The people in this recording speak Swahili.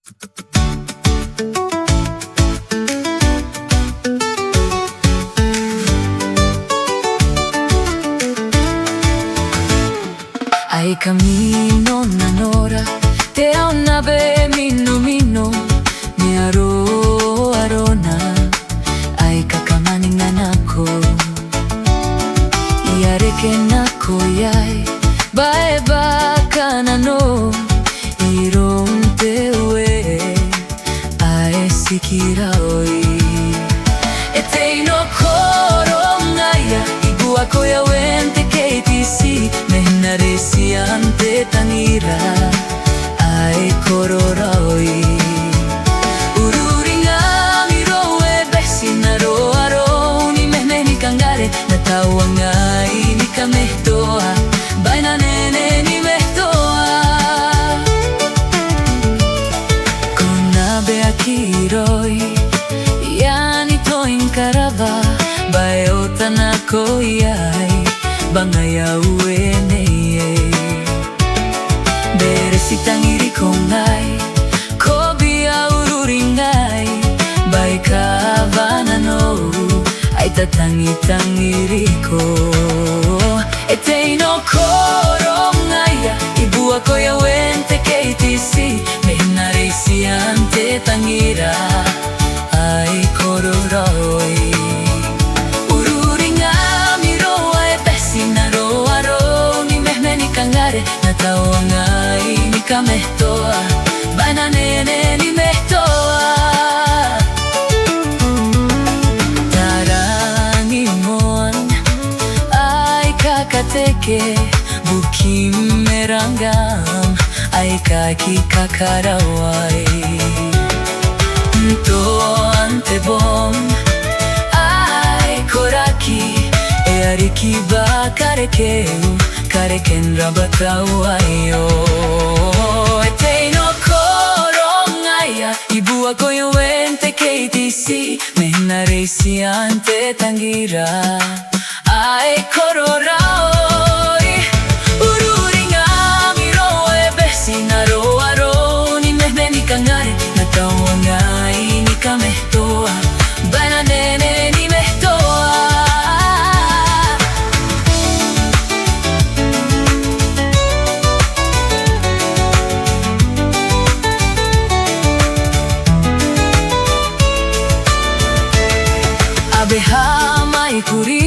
Ai camino nanora, te a una be mino mino, me aro arona, ai kakamani nanako, iare ke nako yai, bae baka nano, iron te ue, ai sikira oi. Etei no koro ngaya, ibu ako ya wente KTC, mehna resi ante tangira, ai korora oi. Ururinga miro e besi na ro aro, ni mehne ni kangare, na tawa ngai ni kamehtoa, baina nene ni mehtoa. Kona be akiroi, yani toin karava, bae o tanako iai, bangaya uene ye. Beresi tangiri kongai, kobi aururingai, bae kavana no, aita tangi tangiriko. Etei no korongaya, ibu ako ya wente KTC, mehna reisi ante tangira, ai kororoi. Ururinga miroa e besi na ro aro, ni mehme ni kangare, na taua ngai ni kamehtoa, baina nene ni mehtoa. Tarangi moan, ai kakateke, bukim merangam, ai kaki kakarawai. To ante bom, ai koraki, e ariki ba karekeu, kareken rabatau aio. Etei no korongaya, ibu ako ya wente KTC, mehna reisi ante tangira, ai korora oi. Ururinga miro e besi na ro aro, ni mehme ni kangare, na taua ngai ni kamehtoa, baina nene ni mehtoa. Abe hamai kuri